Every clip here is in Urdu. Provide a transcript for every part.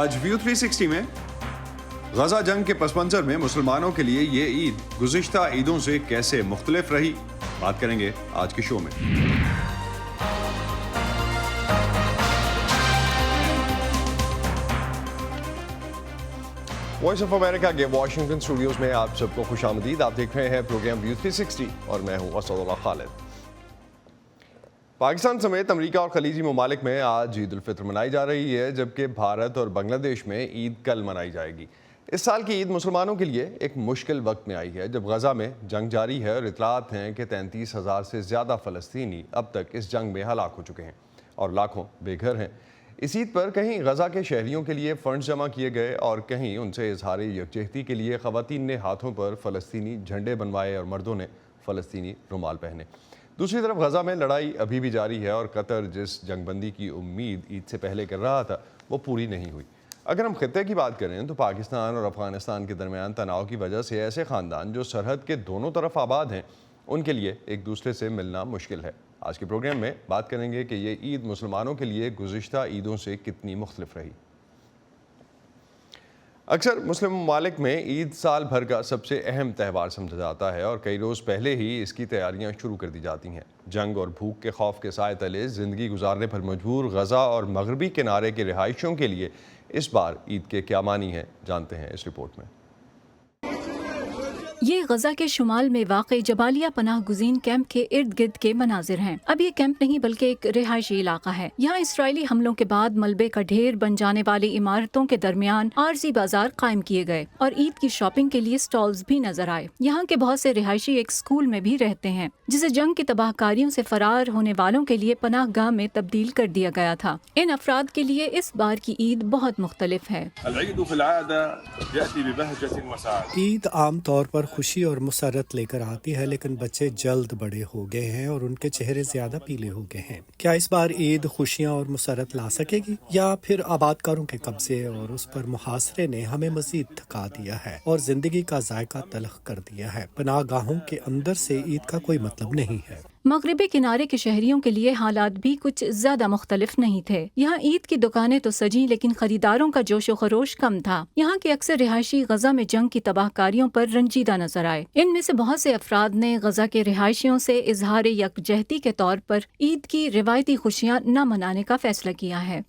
آج ویو 360 میں غزہ جنگ کے پس منظر میں مسلمانوں کے لیے یہ عید گزشتہ عیدوں سے کیسے مختلف رہی، بات کریں گے آج کے شو میں۔ وائس آف امریکہ کے واشنگٹن اسٹوڈیوز میں آپ سب کو خوش آمدید۔ آپ دیکھ رہے ہیں پروگرام ویو 360 اور میں ہوں اسد اللہ خالد۔ پاکستان سمیت امریکہ اور خلیجی ممالک میں آج عید الفطر منائی جا رہی ہے، جبکہ بھارت اور بنگلہ دیش میں عید کل منائی جائے گی۔ اس سال کی عید مسلمانوں کے لیے ایک مشکل وقت میں آئی ہے، جب غزہ میں جنگ جاری ہے اور اطلاعات ہیں کہ 33,000 سے زیادہ فلسطینی اب تک اس جنگ میں ہلاک ہو چکے ہیں اور لاکھوں بے گھر ہیں۔ اس عید پر کہیں غزہ کے شہریوں کے لیے فنڈز جمع کیے گئے اور کہیں ان سے اظہار یکجہتی کے لیے خواتین نے ہاتھوں پر فلسطینی جھنڈے بنوائے اور مردوں نے فلسطینی رومال پہنے۔ دوسری طرف غزہ میں لڑائی ابھی بھی جاری ہے اور قطر جس جنگ بندی کی امید عید سے پہلے کر رہا تھا وہ پوری نہیں ہوئی۔ اگر ہم خطے کی بات کریں تو پاکستان اور افغانستان کے درمیان تناؤ کی وجہ سے ایسے خاندان جو سرحد کے دونوں طرف آباد ہیں ان کے لیے ایک دوسرے سے ملنا مشکل ہے۔ آج کے پروگرام میں بات کریں گے کہ یہ عید مسلمانوں کے لیے گزشتہ عیدوں سے کتنی مختلف رہی۔ اکثر مسلم ممالک میں عید سال بھر کا سب سے اہم تہوار سمجھا جاتا ہے اور کئی روز پہلے ہی اس کی تیاریاں شروع کر دی جاتی ہیں۔ جنگ اور بھوک کے خوف کے سائے تلے زندگی گزارنے پر مجبور غزہ اور مغربی کنارے کے رہائشیوں کے لیے اس بار عید کے کیا معنی ہیں، جانتے ہیں اس رپورٹ میں۔ یہ غزہ کے شمال میں واقع جبالیہ پناہ گزین کیمپ کے ارد گرد کے مناظر ہیں۔ اب یہ کیمپ نہیں بلکہ ایک رہائشی علاقہ ہے۔ یہاں اسرائیلی حملوں کے بعد ملبے کا ڈھیر بن جانے والی عمارتوں کے درمیان عارضی بازار قائم کیے گئے اور عید کی شاپنگ کے لیے سٹالز بھی نظر آئے۔ یہاں کے بہت سے رہائشی ایک سکول میں بھی رہتے ہیں جسے جنگ کی تباہ کاریوں سے فرار ہونے والوں کے لیے پناہ گاہ میں تبدیل کر دیا گیا تھا۔ ان افراد کے لیے اس بار کی عید بہت مختلف ہے۔ عید عام طور پر خوشی اور مسرت لے کر آتی ہے، لیکن بچے جلد بڑے ہو گئے ہیں اور ان کے چہرے زیادہ پیلے ہو گئے ہیں۔ کیا اس بار عید خوشیاں اور مسرت لا سکے گی، یا پھر آبادکاروں کے قبضے اور اس پر محاصرے نے ہمیں مزید تھکا دیا ہے اور زندگی کا ذائقہ تلخ کر دیا ہے؟ پناہ گاہوں کے اندر سے عید کا کوئی مطلب نہیں ہے۔ مغربی کنارے کے شہریوں کے لیے حالات بھی کچھ زیادہ مختلف نہیں تھے۔ یہاں عید کی دکانیں تو سجیں لیکن خریداروں کا جوش و خروش کم تھا۔ یہاں کے اکثر رہائشی غزہ میں جنگ کی تباہ کاریوں پر رنجیدہ نظر آئے۔ ان میں سے بہت سے افراد نے غزہ کے رہائشیوں سے اظہار یکجہتی کے طور پر عید کی روایتی خوشیاں نہ منانے کا فیصلہ کیا ہے۔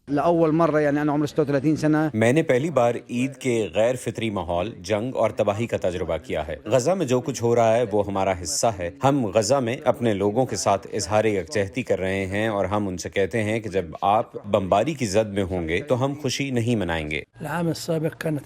میں نے پہلی بار عید کے غیر فطری ماحول، جنگ اور تباہی کا تجربہ کیا ہے۔ غزہ میں جو کچھ ہو رہا ہے وہ ہمارا حصہ ہے۔ ہم غزہ میں اپنے لوگوں کے ساتھ اظہار یکجہتی کر رہے ہیں اور ہم ان سے کہتے ہیں کہ جب آپ بمباری کی زد میں ہوں گے تو ہم خوشی نہیں منائیں گے۔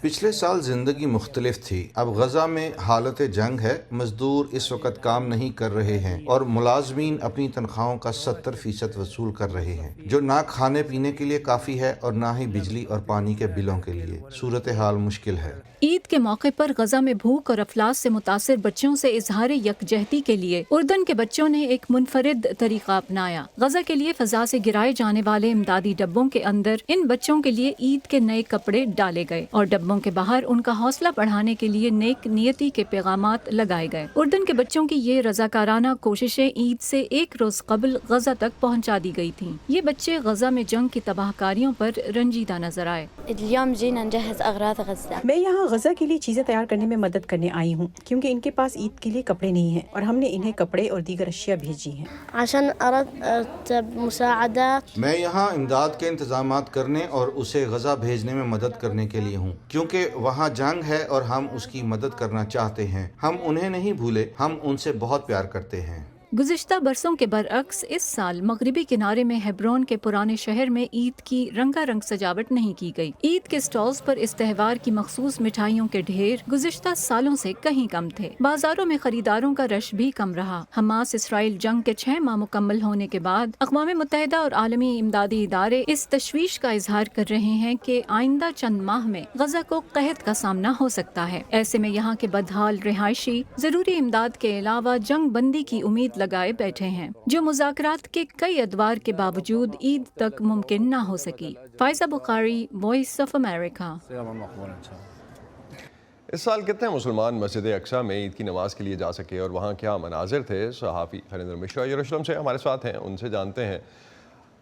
پچھلے سال زندگی مختلف تھی، اب غزہ میں حالت جنگ ہے۔ مزدور اس وقت کام نہیں کر رہے ہیں اور ملازمین اپنی تنخواہوں کا 70% وصول کر رہے ہیں، جو نہ کھانے پینے کے لیے کافی ہے اور نہ ہی بجلی اور پانی کے بلوں کے لیے۔ صورتحال مشکل ہے۔ عید کے موقع پر غزہ میں بھوک اور افلاس سے متاثر بچوں سے اظہار یکجہتی کے لیے اردن کے بچوں نے ایک منفرد طریقہ اپنایا۔ غزہ کے لیے فضا سے گرائے جانے والے امدادی ڈبوں کے اندر ان بچوں کے لیے عید کے نئے کپڑے ڈالے گئے اور ڈبوں کے باہر ان کا حوصلہ بڑھانے کے لیے نیک نیتی کے پیغامات لگائے گئے۔ اردن کے بچوں کی یہ رضاکارانہ کوششیں عید سے ایک روز قبل غزہ تک پہنچا دی گئی تھیں۔ یہ بچے غزہ میں جنگ کی تباہ کاریوں پر رنجیدہ نظر آئے۔ میں یہاں غزہ کے لیے چیزیں تیار کرنے میں مدد کرنے آئی ہوں، کیونکہ ان کے پاس عید کے لیے کپڑے نہیں ہیں اور ہم نے انہیں کپڑے اور دیگر اشیاء بھیجی ہیں۔ میں یہاں امداد کے انتظامات کرنے اور اسے غزہ بھیجنے میں مدد کرنے کے لیے ہوں، کیونکہ وہاں جنگ ہے اور ہم اس کی مدد کرنا چاہتے ہیں۔ ہم انہیں نہیں بھولے، ہم ان سے بہت پیار کرتے ہیں۔ گزشتہ برسوں کے برعکس اس سال مغربی کنارے میں ہیبرون کے پرانے شہر میں عید کی رنگا رنگ سجاوٹ نہیں کی گئی۔ عید کے سٹالز پر اس تہوار کی مخصوص مٹھائیوں کے ڈھیر گزشتہ سالوں سے کہیں کم تھے۔ بازاروں میں خریداروں کا رش بھی کم رہا۔ حماس اسرائیل جنگ کے 6 ماہ مکمل ہونے کے بعد اقوام متحدہ اور عالمی امدادی ادارے اس تشویش کا اظہار کر رہے ہیں کہ آئندہ چند ماہ میں غزہ کو قحط کا سامنا ہو سکتا ہے۔ ایسے میں یہاں کے بدحال رہائشی ضروری امداد کے علاوہ جنگ بندی کی امید لگائے بیٹھے ہیں، جو مذاکرات کے کئی ادوار کے باوجود عید تک ممکن نہ ہو سکی۔ فائزہ بخاری، وائس آف امریکہ۔ اس سال کتنے مسلمان مسجد اقصی میں عید کی نماز کے لیے جا سکے اور وہاں کیا مناظر تھے؟ صحافی ہریندر مشرا یروشلم سے ہمارے ساتھ ہیں، ان سے جانتے ہیں۔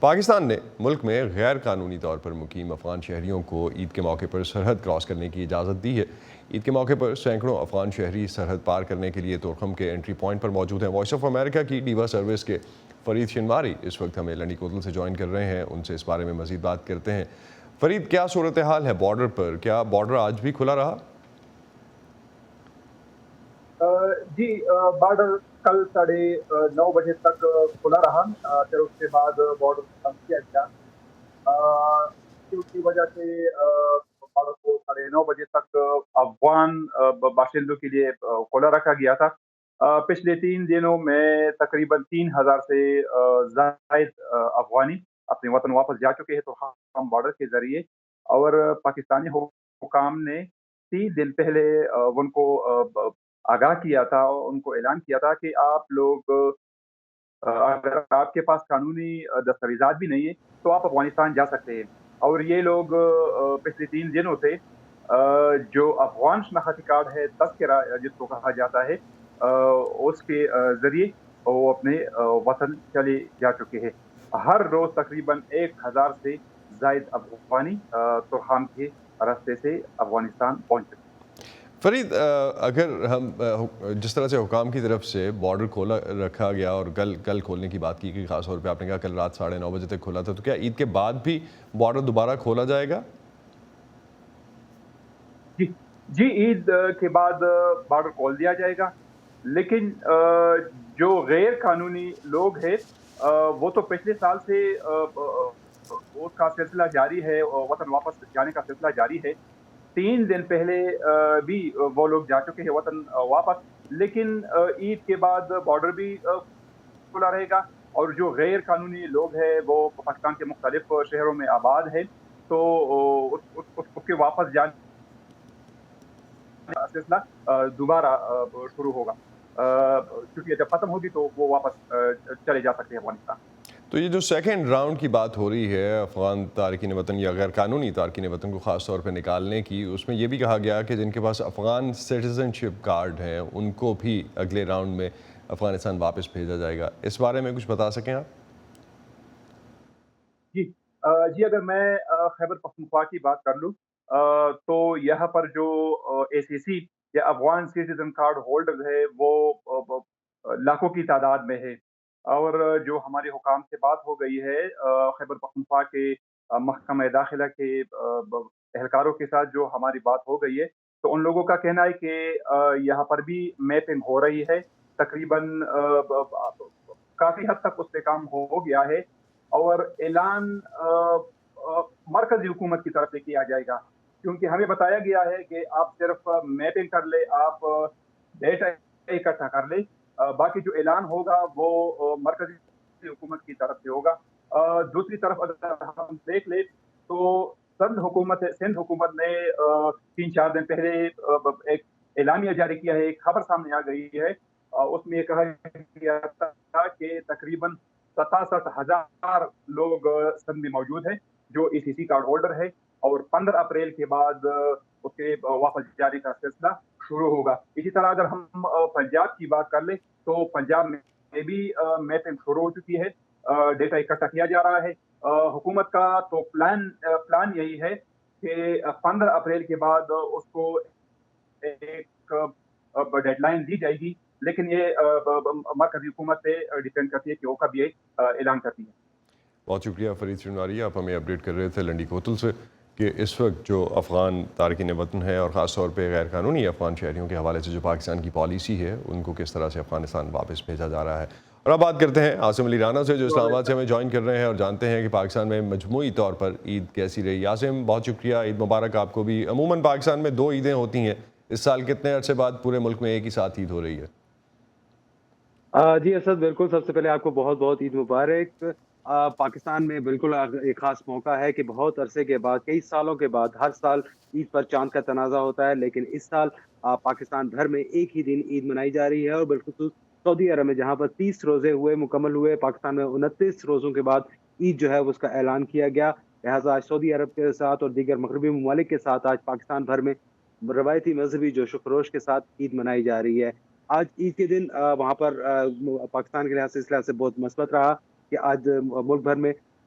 پاکستان نے ملک میں غیر قانونی طور پر مقیم افغان شہریوں کو عید کے موقع پر سرحد کراس کرنے کی اجازت دی ہے۔ عید کے موقع پر سینکڑوں افغان شہری سرحد پار کرنے کے لیے تورخم کے انٹری پوائنٹ پر موجود ہیں۔ وائس آف امریکہ کی ڈیوا سروس کے فرید شنواری اس وقت ہمیں لنڈی کوتل سے جوائن کر رہے ہیں، ان سے اس بارے میں مزید بات کرتے ہیں۔ فرید، کیا صورتحال ہے بارڈر پر؟ کیا بارڈر آج بھی کھلا رہا؟ جی، بارڈر کل 9:30 بجے تک کھلا رہا، پھر اس کے بعد بارڈر بند کیا گیا، کی وجہ سے بارڈر کو 9:30 بجے تک افغان باشندوں کے لیے کھلا رکھا گیا تھا۔ پچھلے 3 دنوں میں تقریباً 3000 سے زائد افغانی اپنے وطن واپس جا چکے ہیں تو ہم بارڈر کے ذریعے، اور پاکستانی حکام نے 3 دن پہلے ان کو آگاہ کیا تھا، ان کو اعلان کیا تھا کہ آپ لوگ اگر آپ کے پاس قانونی دستاویزات بھی نہیں ہیں تو آپ افغانستان جا سکتے ہیں۔ اور یہ لوگ پچھلے 3 دنوں سے جو افغان شناختی کارڈ ہے، تذکرہ جس کو کہا جاتا ہے، اس کے ذریعے وہ اپنے وطن چلے جا چکے ہیں۔ ہر روز تقریباً 1000 سے زائد افغانی ترخان کے راستے سے افغانستان پہنچ چکے ہیں۔ فرید، اگر ہم جس طرح سے حکام کی طرف سے بارڈر کھولا رکھا گیا اور کل کھولنے کی بات کی گئی، خاص طور پہ آپ نے کہا کل رات 9:30 بجے تک کھولا تھا، تو کیا عید کے بعد بھی بارڈر دوبارہ کھولا جائے گا؟ جی، عید کے بعد بارڈر کھول دیا جائے گا، لیکن جو غیر قانونی لوگ ہیں وہ تو پچھلے سال سے اس کا سلسلہ جاری ہے، وطن واپس جانے کا سلسلہ جاری ہے۔ 3 دن پہلے بھی وہ لوگ جا چکے ہیں وطن واپس، لیکن عید کے بعد بارڈر بھی کھلا رہے گا، اور جو غیر قانونی لوگ ہیں وہ پاکستان کے مختلف شہروں میں آباد ہیں، تو اس کے واپس جانے کا سلسلہ دوبارہ شروع ہوگا۔ چھٹیاں جب ختم ہوگی تو وہ واپس چلے جا سکتے ہیں افغانستان۔ تو یہ جو سیکنڈ راؤنڈ کی بات ہو رہی ہے افغان تارکین وطن یا غیر قانونی تارکین وطن کو خاص طور پہ نکالنے کی، اس میں یہ بھی کہا گیا کہ جن کے پاس افغان سٹیزن شپ کارڈ ہیں ان کو بھی اگلے راؤنڈ میں افغانستان واپس بھیجا جائے گا۔ اس بارے میں کچھ بتا سکیں آپ؟ جی، اگر میں خیبر پختونخوا کی بات کر لوں تو یہاں پر جو ACC یا افغان سٹیزن کارڈ ہولڈر ہے وہ لاکھوں کی تعداد میں ہے، اور جو ہمارے حکام سے بات ہو گئی ہے خیبر پختونخوا کے محکمہ داخلہ کے اہلکاروں کے ساتھ جو ہماری بات ہو گئی ہے، تو ان لوگوں کا کہنا ہے کہ یہاں پر بھی میپنگ ہو رہی ہے، تقریباً کافی حد تک اس پہ کام ہو گیا ہے، اور اعلان مرکزی حکومت کی طرف سے کیا جائے گا، کیونکہ ہمیں بتایا گیا ہے کہ آپ صرف میپنگ کر لیں، آپ ڈیٹا اکٹھا کر لیں، باقی جو اعلان ہوگا وہ مرکزی حکومت کی طرف سے ہوگا۔ دوسری طرف اگر ہم دیکھ لیں تو سندھ حکومت نے 3-4 دن پہلے ایک اعلامیہ جاری کیا ہے، ایک خبر سامنے آ گئی ہے، اس میں یہ کہا گیا تھا کہ تقریباً 67,000 لوگ سندھ میں موجود ہیں جو ACC کارڈ ہولڈر ہے، اور 15 اپریل کے بعد اس کے واپس جانے کا سلسلہ شروع ہوگا۔ اسی طرح اگر ہم پنجاب کی بات کر لیں تو پنجاب میں بھی میپنگ شروع ہو چکی ہے، ڈیٹا اکٹھا کیا جا رہا ہے۔ حکومت کا تو پلان یہی ہے کہ 15 اپریل کے بعد اس کو ایک ڈیڈ لائن دی جائے گی، لیکن یہ مرکزی حکومت پہ ڈیپینڈ کرتی ہے کہ وہ کب یہ اعلان کرتی ہے۔ بہت شکریہ فرید شنواری، آپ ہمیں اپڈیٹ کر رہے تھے لنڈی کوتل سے کہ اس وقت جو افغان تارکین وطن ہے اور خاص طور پہ غیر قانونی افغان شہریوں کے حوالے سے جو پاکستان کی پالیسی ہے ان کو کس طرح سے افغانستان واپس بھیجا جا رہا ہے۔ اور اب بات کرتے ہیں عاصم علی رانا سے جو اسلام آباد سے ہمیں جوائن کر رہے ہیں، اور جانتے ہیں کہ پاکستان میں مجموعی طور پر عید کیسی رہی۔ عاصم، بہت شکریہ، عید مبارک آپ کو بھی۔ عموماً پاکستان میں 2 عیدیں ہوتی ہیں، اس سال کتنے عرصے بعد پورے ملک میں ایک ہی ساتھ عید ہو رہی ہے؟ جی اسد، بالکل، سب سے پہلے آپ کو بہت بہت عید مبارک۔ پاکستان میں بالکل ایک خاص موقع ہے کہ بہت عرصے کے بعد، کئی سالوں کے بعد، ہر سال عید پر چاند کا تنازع ہوتا ہے، لیکن اس سال پاکستان بھر میں ایک ہی دن عید منائی جا رہی ہے، اور بالخصوص سعودی عرب میں جہاں پر 30 روزے مکمل ہوئے، پاکستان میں 29 روزوں کے بعد عید جو ہے اس کا اعلان کیا گیا۔ لہٰذا آج سعودی عرب کے ساتھ اور دیگر مغربی ممالک کے ساتھ آج پاکستان بھر میں روایتی مذہبی جوش و خروش کے ساتھ عید منائی جا رہی ہے۔ آج عید کے دن وہاں پر پاکستان کے لحاظ سے اس لحاظ سے بہت مثبت رہا کہ آج ملک بھر میں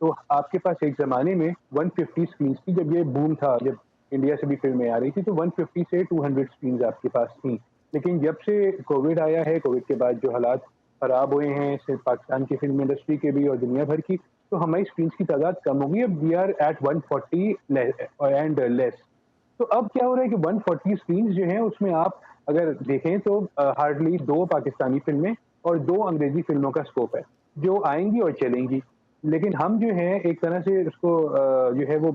تو آپ کے پاس ایک زمانے میں 150 اسکرینس کی، جب یہ بوم تھا، جب انڈیا سے بھی فلمیں آ رہی تھی تو 150 سے 200 اسکرینز آپ کے پاس تھیں. لیکن جب سے کووڈ آیا ہے، کووڈ کے بعد جو حالات خراب ہوئے ہیں صرف پاکستان کی فلم انڈسٹری کے بھی اور دنیا بھر کی، تو ہماری اسکرینس کی تعداد کم ہو گئی. اب وی آر ایٹ 140 اینڈ لیس. تو اب کیا ہو رہا ہے کہ 140 اسکرینس جو ہیں اس میں آپ اگر دیکھیں تو ہارڈلی 2 پاکستانی فلمیں اور 2 انگریزی فلموں کا اسکوپ ہے جو آئیں گی اور چلیں گی. لیکن ہم جو ہیں ایک طرح سے اس کو جو ہے وہ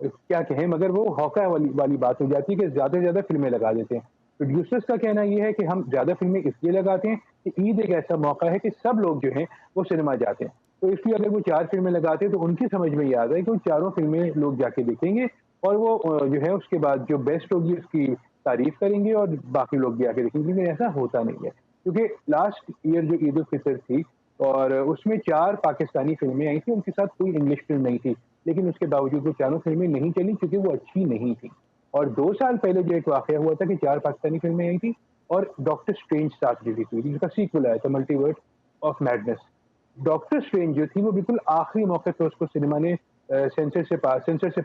کیا کہیں، مگر وہ ہوکا والی بات ہو جاتی ہے کہ زیادہ سے زیادہ فلمیں لگا دیتے ہیں. پروڈیوسرز کا کہنا یہ ہے کہ ہم زیادہ فلمیں اس لیے لگاتے ہیں کہ عید ایک ایسا موقع ہے کہ سب لوگ جو ہیں وہ سنیما جاتے ہیں. تو اس لیے اگر وہ 4 فلمیں لگاتے ہیں تو ان کی سمجھ میں یہ آ رہا ہے کہ وہ چاروں فلمیں لوگ جا کے دیکھیں گے اور وہ جو ہے اس کے بعد جو بیسٹ ہوگی اس کی تعریف کریں گے اور باقی لوگ بھی آ کے دیکھیں گے. لیکن ایسا ہوتا نہیں ہے کیونکہ لاسٹ ایئر جو عید الفطر تھی اور اس میں 4 پاکستانی فلمیں آئی تھیں، ان کے ساتھ کوئی انگلش فلم نہیں تھی، لیکن اس کے باوجود وہ چاروں فلمیں نہیں چلی کیونکہ وہ اچھی نہیں تھیں. اور 2 سال پہلے جو ایک واقعہ ہوا تھا کہ 4 پاکستانی فلمیں آئی تھی اور ڈاکٹر اسٹرینج ساتھ ریلیز ہوئی تھی جس کا سیکول آیا تھا multiverse of madness. Doctor strange جو تھی وہ بالکل آخری موقع پہ اس کو سنیما نے سینسر سے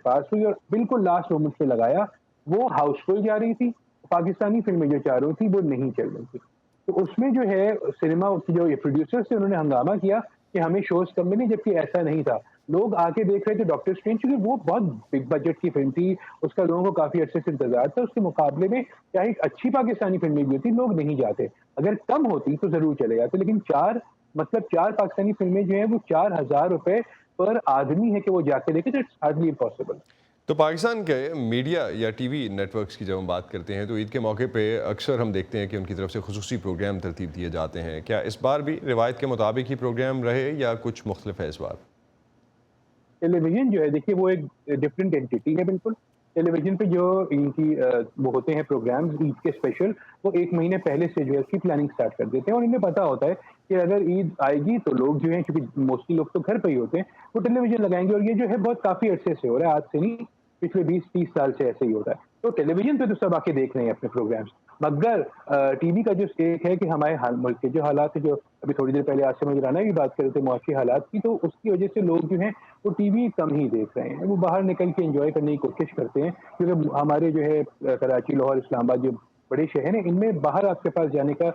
پاس ہوئی اور بالکل لاسٹ مومنٹ پہ لگایا. وہ ہاؤس فل جا رہی تھی، پاکستانی فلمیں جو چاروں تھی وہ نہیں چل رہی تھی. تو اس میں جو ہے سنیما کی جو پروڈیوسرز تھے انہوں نے ہنگامہ کیا کہ ہمیں شوز کم ملے، جبکہ ایسا نہیں تھا. لوگ آ کے دیکھ رہے تھے ڈاکٹر اسٹرینج کیونکہ وہ بہت بگ بجٹ کی فلم تھی، اس کا لوگوں کو کافی عرصے سے انتظار تھا. اس کے مقابلے میں کیا ایک اچھی پاکستانی فلمیں بھی ہوتی لوگ نہیں جاتے. اگر کم ہوتی تو ضرور چلے جاتے، لیکن 4 پاکستانی فلمیں جو ہیں وہ 4000 روپے پر آدمی ہے کہ وہ جا کے دیکھے، تو اٹس ہارڈلی امپاسبل. تو پاکستان کے میڈیا یا ٹی وی نیٹ ورکس کی جب ہم بات کرتے ہیں تو عید کے موقع پہ اکثر ہم دیکھتے ہیں کہ ان کی طرف سے خصوصی پروگرام ترتیب دیے جاتے ہیں. کیا اس بار بھی روایت کے مطابق ہی پروگرام رہے یا کچھ مختلف ہے اس بار؟ ٹیلی ویژن جو ہے دیکھیے وہ ایک ڈفرینٹ اینٹی ہے. بالکل ٹیلی ویژن پہ جو ان کی وہ ہوتے ہیں پروگرامز عید کے اسپیشل، وہ 1 مہینے پہلے سے جو ہے اس کی پلاننگ سٹارٹ کر دیتے ہیں اور انہیں پتا ہوتا ہے کہ اگر عید آئے گی تو لوگ جو ہیں کیونکہ موسٹلی لوگ تو گھر پہ ہی ہوتے ہیں وہ ٹیلی ویژن لگائیں گے. اور یہ جو ہے بہت کافی عرصے سے ہو رہا ہے، آج سے نہیں، پچھلے 20-30 سال سے ایسے ہی ہوتا ہے. تو ٹیلی ویژن پہ تو سب آ کے دیکھ رہے ہیں اپنے پروگرامز. مگر ٹی وی کا جو ایک ہے کہ ہمارے ملک کے جو حالات ہیں، جو ابھی تھوڑی دیر پہلے آصف رانا بھی بات کر رہے تھے معاشی حالات کی، تو اس کی وجہ سے لوگ جو ہیں وہ ٹی وی کم ہی دیکھ رہے ہیں. وہ باہر نکل کے انجوائے کرنے کی کوشش کرتے ہیں کیونکہ ہمارے جو ہے کراچی، لاہور، اسلام آباد جو بڑے شہر ہیں ان میں باہر آپ کے پاس جانے کا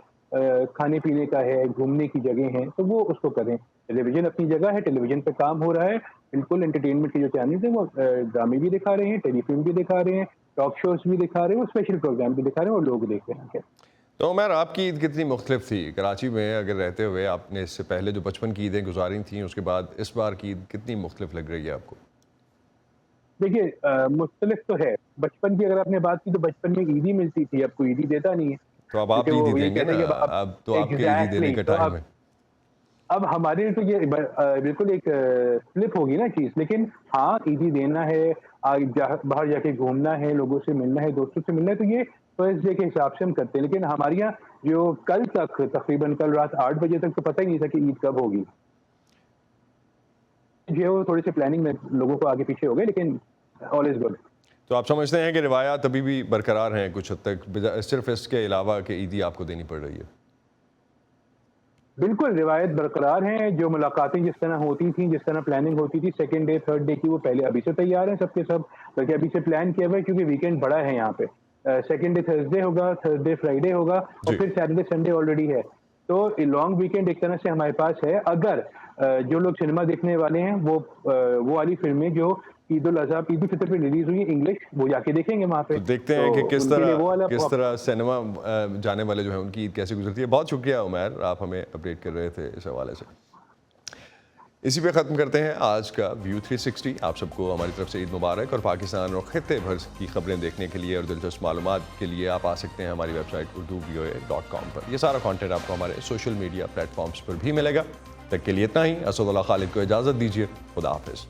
کھانے پینے کا ہے، گھومنے کی جگہ ہیں، تو وہ اس کو کریں. ٹیلی ویژن اپنی جگہ ہے، ٹیلی ویژن پہ کام ہو رہا ہے. بالکل انٹرٹینمنٹ کے جو چینلز ہیں وہ ڈرامے بھی دکھا رہے ہیں، ٹیلی فلم بھی دکھا رہے ہیں، ٹاک شوز بھی دکھا رہے ہیں، وہ اسپیشل پروگرام بھی دکھا رہے ہیں اور لوگ دیکھ رہے ہیں. تو عمر، آپ کی عید کتنی مختلف تھی کراچی میں اگر رہتے ہوئے؟ آپ نے اس سے پہلے جو بچپن کی عیدیں گزاری تھیں اس کے بعد اس بار کی عید کتنی مختلف لگ رہی ہے آپ کو؟ دیکھیے مختلف تو ہے. بچپن کی اگر آپ نے بات کی تو بچپن میں عیدی ملتی تھی، اب کوئی عیدی دیتا نہیں ہے. تو اب آپ عیدی دیں گے نا، اب تو آپ کے عیدی دینے کا ٹائم ہے. اب ہمارے لیے تو یہ بالکل ایک فلپ ہوگی نا چیز. لیکن ہاں عیدی دینا ہے، باہر جا کے گھومنا ہے، لوگوں سے ملنا ہے، دوستوں سے ملنا ہے، تو یہ فرسٹ ڈے کے حساب سے ہم کرتے ہیں. لیکن ہمارے یہاں جو کل تک تقریباً کل رات 8 بجے تک تو پتہ ہی نہیں تھا کہ عید کب ہوگی. جو وہ تھوڑی سی پلاننگ میں لوگوں کو آگے پیچھے ہو گئے، لیکن آل از گڈ. تو آپ سمجھتے ہیں کہ روایات ابھی بھی برقرار ہیں کچھ حد تک، صرف اس کے علاوہ کہ عیدی آپ کو دینی پڑ رہی ہے؟ بالکل روایت برقرار ہیں. جو ملاقاتیں جس طرح ہوتی تھیں، جس طرح پلاننگ ہوتی تھی 2nd ڈے 3rd ڈے کی، وہ پہلے ابھی سے تیار ہیں سب کے سب. بلکہ ابھی سے پلان کیا ہوا ہے کیونکہ ویکینڈ بڑا ہے یہاں پہ. 2nd ڈے تھرسڈے ہوگا، 3rd ڈے فرائیڈے ہوگا اور پھر سیٹرڈے سنڈے آلریڈی ہے. تو لانگ ویکینڈ ایک طرح سے ہمارے پاس ہے. اگر جو لوگ سنیما دیکھنے والے ہیں وہ والی فلمیں جو عید الاضحیٰ عید الفطر پہ ریلیز ہوئی ہے انگلش، وہ جا کے دیکھیں گے وہاں پہ. دیکھتے ہیں کہ کس طرح سینما جانے والے جو ہیں ان کی عید کیسے گزرتی ہے. بہت شکریہ عمیر، آپ ہمیں اپڈیٹ کر رہے تھے اس حوالے سے. اسی پہ ختم کرتے ہیں آج کا ویو 360. آپ سب کو ہماری طرف سے عید مبارک. اور پاکستان اور خطے بھر کی خبریں دیکھنے کے لیے اور دلچسپ معلومات کے لیے آپ آ سکتے ہیں ہماری ویب سائٹ urduvoa.com پر. یہ سارا کانٹینٹ آپ کو ہمارے سوشل میڈیا پلیٹ فارمز پر بھی ملے گا. تک کے لیے اتنا ہی. اسد اللہ خالد کو اجازت دیجیے. خدا حافظ.